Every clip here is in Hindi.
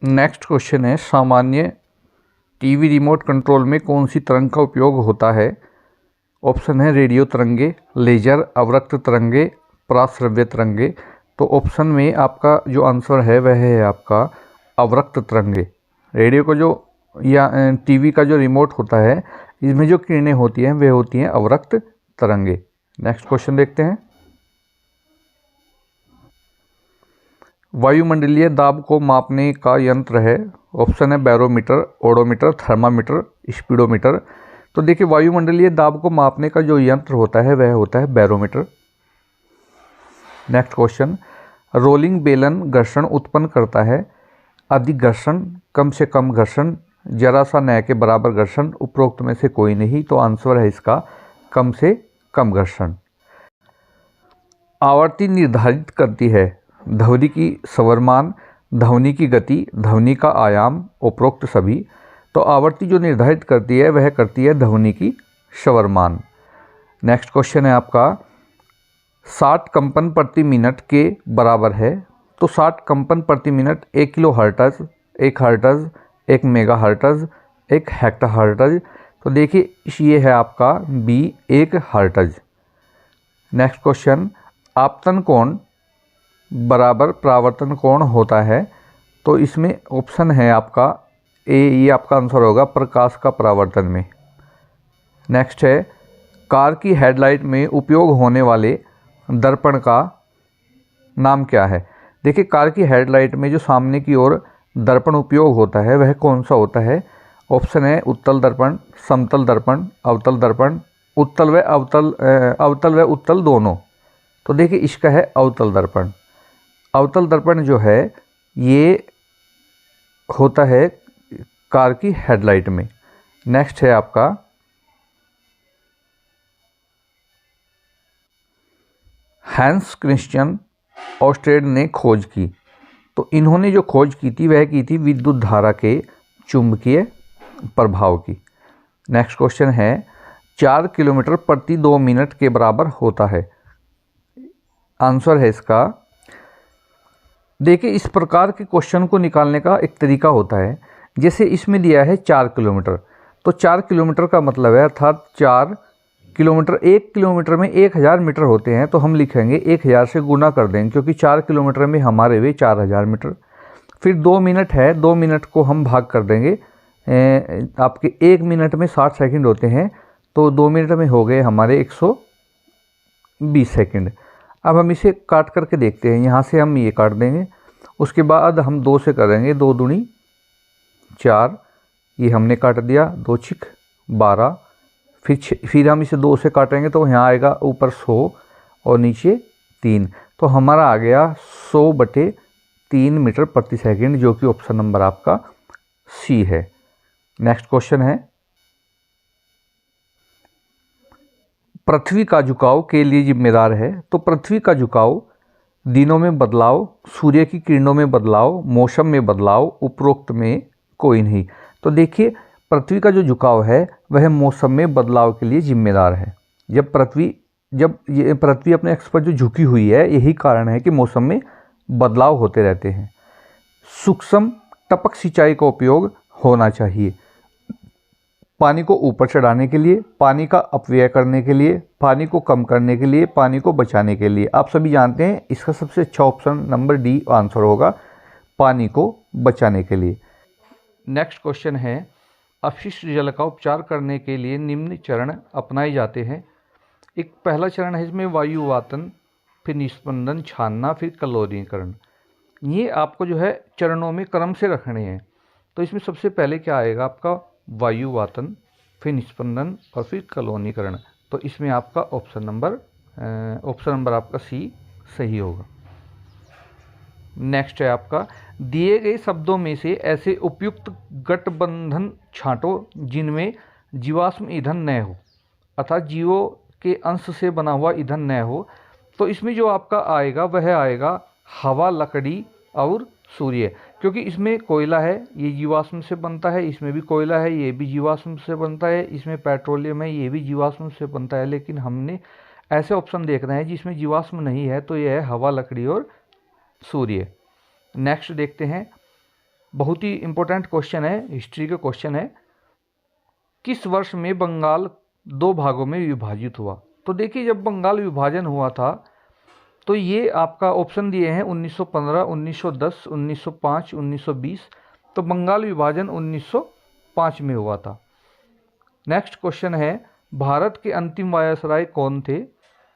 नेक्स्ट क्वेश्चन है, सामान्य टीवी रिमोट कंट्रोल में कौन सी तरंग का उपयोग होता है? ऑप्शन है रेडियो तरंगे, लेजर, अवरक्त तरंगे, पराश्रव्य तरंगे। तो ऑप्शन में आपका जो आंसर है वह है आपका अवरक्त तरंगे। रेडियो का जो या टीवी का जो रिमोट होता है, इसमें जो किरणें होती हैं वे होती हैं अवरक्त तरंगे। नेक्स्ट क्वेश्चन देखते हैं। वायुमंडलीय दाब को मापने का यंत्र है। ऑप्शन है बैरोमीटर, ओडोमीटर, थर्मामीटर, स्पीडोमीटर। तो देखिए, वायुमंडलीय दाब को मापने का जो यंत्र होता है वह होता है बैरोमीटर। नेक्स्ट क्वेश्चन, रोलिंग बेलन घर्षण उत्पन्न करता है। अधिक घर्षण, कम से कम घर्षण, जरा सा न के बराबर घर्षण, उपरोक्त में से कोई नहीं। तो आंसर है इसका कम से कम घर्षण। आवर्ती निर्धारित करती है ध्वनि की स्वर-मान, ध्वनि की गति, ध्वनि का आयाम, उपरोक्त सभी। तो आवर्ती जो निर्धारित करती है वह करती है ध्वनि की स्वर-मान। नेक्स्ट क्वेश्चन है आपका, 60 कंपन प्रति मिनट के बराबर है। तो 60 कंपन प्रति minute 1 kilo hertz, 1 hertz, 1 mega hertz, 1 hecto hertz. तो देखिए ये है आपका बी 1 हर्ट्ज। नेक्स्ट क्वेश्चन, आपतन कोण बराबर परावर्तन कोण होता है। तो इसमें ऑप्शन है आपका ए, ये आपका आंसर होगा प्रकाश का परावर्तन में। नेक्स्ट है, कार की हेडलाइट में उपयोग होने वाले दर्पण का नाम क्या है? देखिए, कार की हेडलाइट में जो सामने की ओर दर्पण उपयोग होता है वह कौन सा होता है? ऑप्शन है उत्तल दर्पण, समतल दर्पण, अवतल दर्पण, उत्तल व उत्तल दोनों। तो देखिए इसका है अवतल दर्पण। अवतल दर्पण जो है ये होता है कार की हेडलाइट में। नेक्स्ट है आपका, हैंस क्रिश्चियन ऑस्टेड ने खोज की। तो इन्होंने जो खोज की थी वह की थी विद्युत धारा के चुंबकीय प्रभाव की। नेक्स्ट क्वेश्चन है, 4 किलोमीटर प्रति 2 मिनट के बराबर होता है। आंसर है इसका, देखिए इस प्रकार के क्वेश्चन को निकालने का एक तरीका होता है। जैसे इसमें दिया है 4 किलोमीटर, तो 4 किलोमीटर का मतलब है अर्थात 4 किलोमीटर, 1 किलोमीटर में 1000 मीटर होते हैं। तो हम लिखेंगे 1000 से गुना कर देंगे, क्योंकि 4 किलोमीटर में हमारे हुए 4000 मीटर। फिर 2 मिनट है, 2 मिनट को हम भाग कर देंगे, आपके 1 मिनट में 60 सेकंड होते हैं, तो 2 मिनट में हो गए हमारे 120 सेकंड। अब हम इसे काट करके देखते हैं। यहाँ से हम ये काट देंगे, उसके बाद हम 2 से करेंगे, 2 दूनी 4, ये हमने काट दिया, 2 छिक 12। फिर हम इसे 2 से काटेंगे तो यहाँ आएगा ऊपर 100 और नीचे 3। तो हमारा आ गया 100/3 मीटर प्रति सेकंड, जो कि ऑप्शन नंबर आपका सी है। नेक्स्ट क्वेश्चन है, पृथ्वी का झुकाव के लिए जिम्मेदार है। तो पृथ्वी का झुकाव दिनों में बदलाव, सूर्य की किरणों में बदलाव, मौसम में बदलाव, उपरोक्त में कोई नहीं। तो देखिए पृथ्वी का जो झुकाव है वह मौसम में बदलाव के लिए जिम्मेदार है। जब पृथ्वी अपने एक्स पर जो झुकी हुई है, यही कारण है कि मौसम में बदलाव होते रहते हैं। सूक्ष्म टपक सिंचाई का उपयोग होना चाहिए पानी को ऊपर चढ़ाने के लिए, पानी का अपव्यय करने के लिए, पानी को कम करने के लिए, पानी को बचाने के लिए। आप सभी जानते हैं इसका सबसे अच्छा ऑप्शन नंबर डी आंसर होगा, पानी को बचाने के लिए। नेक्स्ट क्वेश्चन है, अपशिष्ट जल का उपचार करने के लिए निम्न चरण अपनाए जाते हैं। एक पहला चरण है इसमें वायुवातन, फिर निस्पंदन, छानना, फिर क्लोरीकरण। ये आपको जो है चरणों में क्रम से रखने हैं। तो इसमें सबसे पहले क्या आएगा आपका वायुवातन, फिर निस्पंदन और फिर क्लोरीकरण। तो इसमें आपका ऑप्शन नंबर आपका सी सही होगा। नेक्स्ट है आपका, दिए गए शब्दों में से ऐसे उपयुक्त गठबंधन छांटो जिनमें जीवाश्म ईंधन न हो, अर्थात जीवों के अंश से बना हुआ ईंधन न हो। तो इसमें जो आपका आएगा वह आएगा हवा, लकड़ी और सूर्य, क्योंकि इसमें कोयला है, ये जीवाश्म से बनता है, इसमें भी कोयला है, ये भी जीवाश्म से बनता है, इसमें पेट्रोलियम है, ये भी जीवाश्म से बनता है। लेकिन हमने ऐसे ऑप्शन देखना है जिसमें जीवाश्म नहीं है, तो यह है हवा, लकड़ी और सूर्य। नेक्स्ट देखते हैं, बहुत ही इंपॉर्टेंट क्वेश्चन है, हिस्ट्री का क्वेश्चन है। किस वर्ष में बंगाल 2 भागों में विभाजित हुआ? तो देखिए, जब बंगाल विभाजन हुआ था तो ये आपका ऑप्शन दिए हैं 1915, 1910, 1905, 1920। तो बंगाल विभाजन 1905 में हुआ था। नेक्स्ट क्वेश्चन है, भारत के अंतिम वायसराय कौन थे?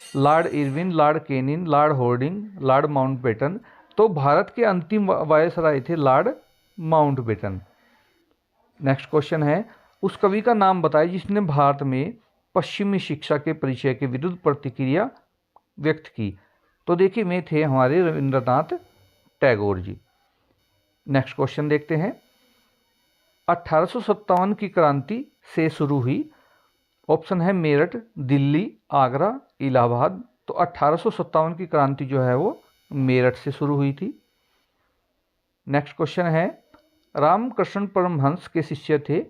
Lord Irwin, Lord Canning, Lord Harding, Lord Mountbatten. तो भारत के अंतिम वायसराय थे लॉर्ड माउंटबेटन। नेक्स्ट क्वेश्चन है, उस कवि का नाम बताइए जिसने भारत में पश्चिमी शिक्षा के परिचय के विरुद्ध प्रतिक्रिया व्यक्त की। तो देखिए, वे थे हमारे रविंद्रनाथ टैगोर जी। नेक्स्ट क्वेश्चन देखते हैं, 1857 की क्रांति से शुरू हुई। ऑप्शन है मेरठ, दिल्ली, आगरा, इलाहाबाद। तो 1857 की क्रांति जो है वो मेरठ से शुरू हुई थी। नेक्स्ट क्वेश्चन है, रामकृष्ण परमहंस के शिष्य थे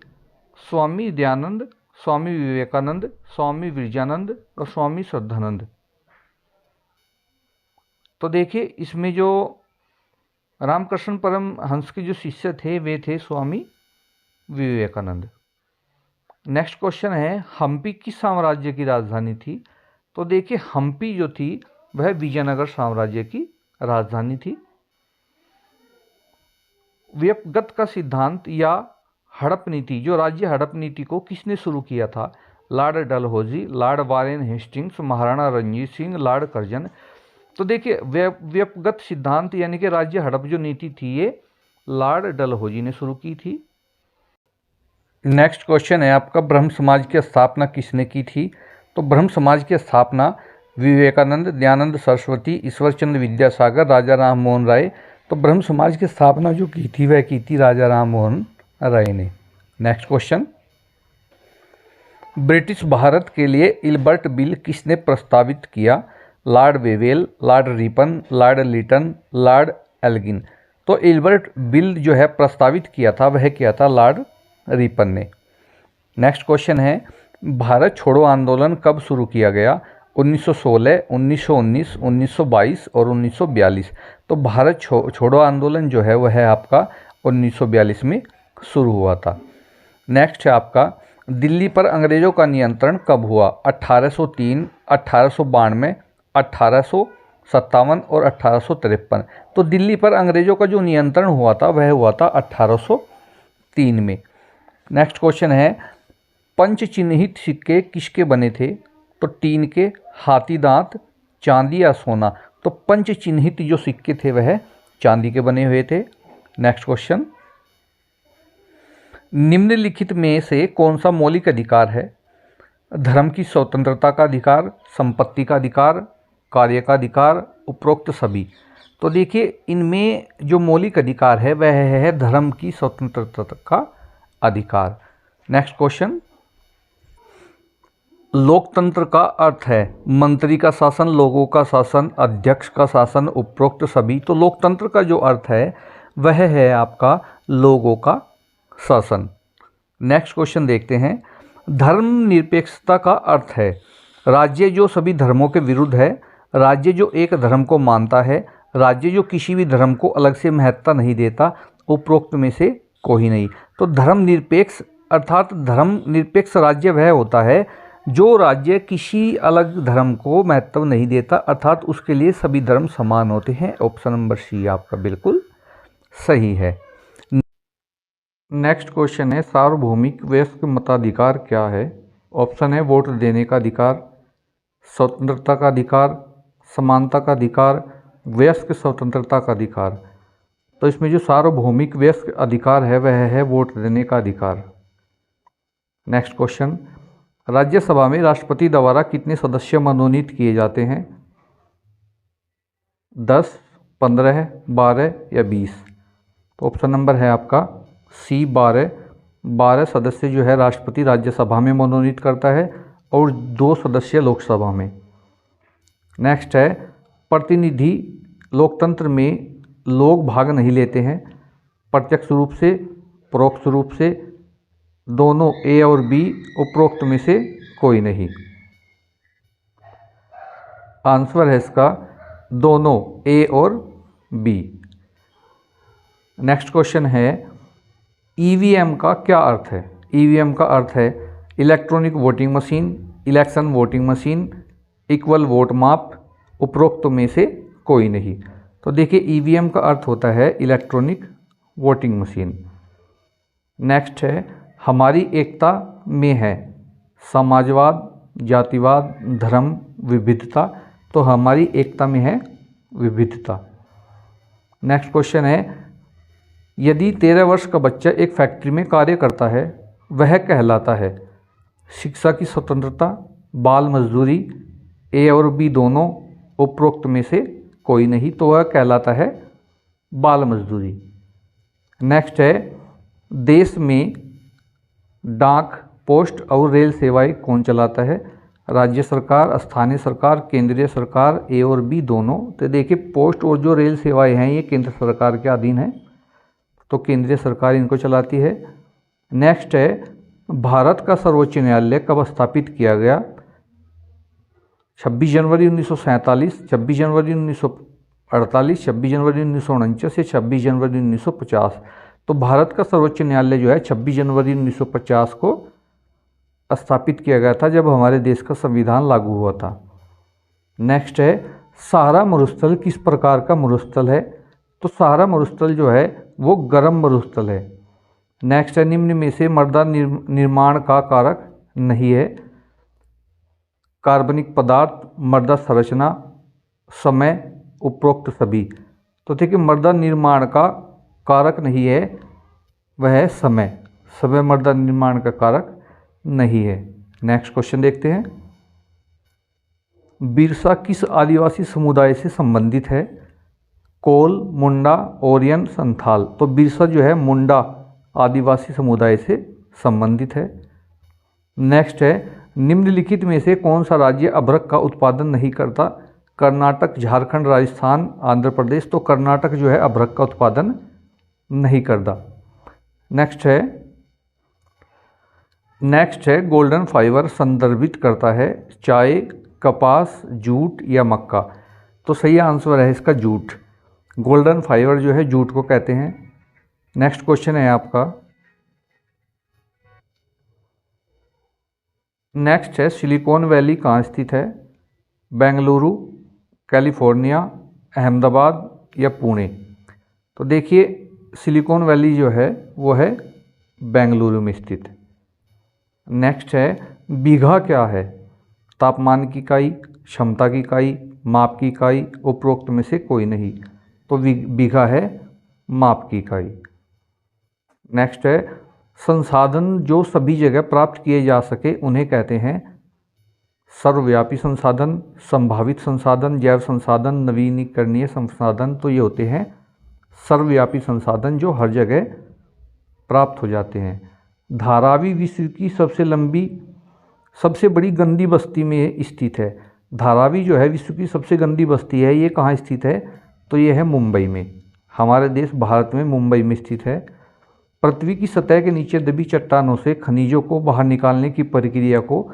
स्वामी दयानंद, स्वामी विवेकानंद, स्वामी विरजानंद और स्वामी श्रद्धानंद। तो देखिए, इसमें जो रामकृष्ण परमहंस के जो शिष्य थे वे थे स्वामी विवेकानंद। नेक्स्ट क्वेश्चन है, हम्पी किस साम्राज्य की राजधानी थी? तो देखिए, हम्पी जो थी वह विजयनगर साम्राज्य की राजधानी थी। व्यक्तिगत का सिद्धांत या हड़प नीति, जो राज्य हड़प नीति को किसने शुरू किया था? Lord Dalhousie, Lord Warren Hastings, Maharana Ranjit Singh, Lord Curzon. तो देखिए, व्यक्तिगत सिद्धांत यानी कि राज्य हड़प जो नीति थी ये लॉर्ड डलहौजी ने शुरू की थी। नेक्स्ट क्वेश्चन है आपका, ब्रह्म समाज की स्थापना किसने की थी? तो ब्रह्म समाज की स्थापना विवेकानंद, दयानंद सरस्वती, ईश्वरचंद्र विद्यासागर, राजा राम मोहन राय। तो ब्रह्म समाज की स्थापना जो की थी वह की थी राजा राम मोहन राय ने। नेक्स्ट क्वेश्चन, ब्रिटिश भारत के लिए इल्बर्ट बिल किसने प्रस्तावित किया? Lord Wavell, Lord Ripon, Lord Lytton, Lord Elgin. तो इल्बर्ट बिल जो है प्रस्तावित किया था वह किया था लॉर्ड रिपन ने। नेक्स्ट क्वेश्चन है, भारत छोड़ो आंदोलन कब शुरू किया गया? 1916, 1919, 1922 और 1942। तो भारत छोड़ो आंदोलन जो है वह है आपका 1942 में शुरू हुआ था। नेक्स्ट है आपका, दिल्ली पर अंग्रेजों का नियंत्रण कब हुआ? 1803, 1892, 1857 और 1853। तो दिल्ली पर अंग्रेजों का जो नियंत्रण हुआ था वह हुआ था 1803 में। नेक्स्ट क्वेश्चन है, पंच चिन्हित सिक्के किसके बने थे? तो टीन के, हाथी दांत, चांदी या सोना। तो पंच चिन्हित जो सिक्के थे वह चांदी के बने हुए थे। नेक्स्ट क्वेश्चन, निम्नलिखित में से कौन सा मौलिक अधिकार है? धर्म की स्वतंत्रता का अधिकार, संपत्ति का अधिकार, कार्य का अधिकार, उपरोक्त सभी। तो देखिए, इनमें जो मौलिक अधिकार है वह है धर्म की स्वतंत्रता का अधिकार। नेक्स्ट क्वेश्चन, लोकतंत्र का अर्थ है मंत्री का शासन, लोगों का शासन, अध्यक्ष का शासन, उपरोक्त सभी। तो लोकतंत्र का जो अर्थ है वह है आपका लोगों का शासन। नेक्स्ट क्वेश्चन देखते हैं, धर्मनिरपेक्षता का अर्थ है राज्य जो सभी धर्मों के विरुद्ध है, राज्य जो एक धर्म को मानता है, राज्य जो किसी भी धर्म को अलग से महत्ता नहीं देता, उपरोक्त में से कोई नहीं। तो धर्मनिरपेक्ष अर्थात धर्मनिरपेक्ष राज्य वह होता है जो राज्य किसी अलग धर्म को महत्व नहीं देता, अर्थात उसके लिए सभी धर्म समान होते हैं। ऑप्शन नंबर सी आपका बिल्कुल सही है। नेक्स्ट क्वेश्चन है, सार्वभौमिक वयस्क मताधिकार क्या है? ऑप्शन है वोट देने का अधिकार, स्वतंत्रता का अधिकार, समानता का अधिकार, वयस्क स्वतंत्रता का अधिकार। तो इसमें जो सार्वभौमिक वयस्क अधिकार है वह है वोट देने का अधिकार। नेक्स्ट क्वेश्चन, राज्यसभा में राष्ट्रपति द्वारा कितने सदस्य मनोनीत किए जाते हैं? 10, 15, 12 या 20। तो ऑप्शन नंबर है आपका सी 12। 12 सदस्य जो है राष्ट्रपति राज्यसभा में मनोनीत करता है और 2 सदस्य लोकसभा में। नेक्स्ट है, प्रतिनिधि लोकतंत्र में लोग भाग नहीं लेते हैं, प्रत्यक्ष रूप से, परोक्ष रूप से, दोनों ए और बी, उपरोक्त में से कोई नहीं। आंसर है इसका दोनों ए और बी। नेक्स्ट क्वेश्चन है ईवीएम का क्या अर्थ है। ईवीएम का अर्थ है electronic voting machine, election voting machine, equal vote माप, उपरोक्त में से कोई नहीं। तो देखिए ईवीएम का अर्थ होता है इलेक्ट्रॉनिक वोटिंग मशीन। नेक्स्ट है हमारी एकता में है समाजवाद, जातिवाद, धर्म, विविधता। तो हमारी एकता में है विविधता। नेक्स्ट क्वेश्चन है यदि 13 वर्ष का बच्चा एक फैक्ट्री में कार्य करता है वह कहलाता है शिक्षा की स्वतंत्रता, बाल मजदूरी, ए और बी दोनों, उपरोक्त में से कोई नहीं। तो वह कहलाता है बाल मजदूरी। नेक्स्ट है देश में डाक, पोस्ट और रेल सेवाएं कौन चलाता है। राज्य सरकार, स्थानीय सरकार, केंद्रीय सरकार, ए और बी दोनों। तो देखिए पोस्ट और जो रेल सेवाएं हैं ये केंद्र सरकार के अधीन है, तो केंद्रीय सरकार इनको चलाती है। नेक्स्ट है भारत का सर्वोच्च न्यायालय कब स्थापित किया गया। 26 जनवरी 1947, 26 जनवरी 1948, 26 जनवरी 1949 या 26 जनवरी 1950। तो भारत का सर्वोच्च न्यायालय जो है 26 जनवरी 1950 को स्थापित किया गया था, जब हमारे देश का संविधान लागू हुआ था। नेक्स्ट है सहारा मरुस्थल किस प्रकार का मरुस्थल है। तो सहारा मरुस्थल जो है वो गर्म मरुस्थल है। नेक्स्ट है निम्न में से मृदा निर्माण का कारक नहीं है। कार्बनिक पदार्थ, मृदा संरचना, समय, उपरोक्त सभी। तो देखिए मृदा निर्माण का कारक नहीं है, वह है समय। समय मृदा निर्माण का कारक नहीं है। नेक्स्ट क्वेश्चन देखते हैं बिरसा किस आदिवासी समुदाय से संबंधित है। कोल, मुंडा, ओरियन, संथाल। तो बिरसा जो है मुंडा आदिवासी समुदाय से संबंधित है। नेक्स्ट है निम्नलिखित में से कौन सा राज्य अभ्रक का उत्पादन नहीं करता। कर्नाटक, झारखंड, राजस्थान, आंध्र प्रदेश। तो कर्नाटक जो है अभ्रक का उत्पादन नहीं करता। नेक्स्ट है गोल्डन फाइबर संदर्भित करता है चाय, कपास, जूट या मक्का। तो सही आंसर है इसका जूट। गोल्डन फाइबर जो है जूट को कहते हैं। नेक्स्ट क्वेश्चन है आपका नेक्स्ट है सिलिकॉन वैली कहाँ स्थित है। बेंगलुरु, कैलिफोर्निया, अहमदाबाद या पुणे। तो देखिए सिलिकॉन वैली जो है वो है बेंगलुरु में स्थित। नेक्स्ट है बीघा क्या है। तापमान की इकाई, क्षमता की इकाई, माप की इकाई, उपरोक्त में से कोई नहीं। तो बीघा है माप की इकाई। नेक्स्ट है संसाधन जो सभी जगह प्राप्त किए जा सके उन्हें कहते हैं सर्वव्यापी संसाधन, संभावित संसाधन, जैव संसाधन, नवीनीकरणीय संसाधन। तो ये होते हैं सर्वव्यापी संसाधन जो हर जगह प्राप्त हो जाते हैं। धारावी विश्व की सबसे बड़ी गंदी बस्ती में स्थित है। धारावी जो है विश्व की सबसे गंदी बस्ती है, ये कहाँ स्थित है। तो ये है मुंबई में। हमारे देश भारत में मुंबई में स्थित है। पृथ्वी की सतह के नीचे दबी चट्टानों से खनिजों को बाहर निकालने की प्रक्रिया को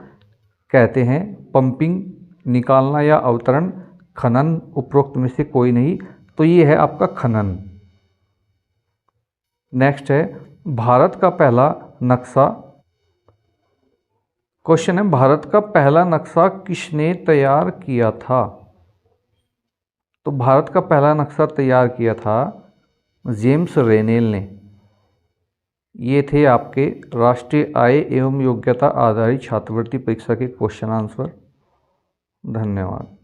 कहते हैं पंपिंग, निकालना या अवतरण, खनन, उपरोक्त में से कोई नहीं। तो ये है आपका खनन। नेक्स्ट है भारत का पहला नक्शा। क्वेश्चन है भारत का पहला नक्शा किसने तैयार किया था। तो भारत का पहला नक्शा तैयार किया था जेम्स रेनेल ने। ये थे आपके राष्ट्रीय आय एवं योग्यता आधारित छात्रवृत्ति परीक्षा के क्वेश्चन आंसर। धन्यवाद।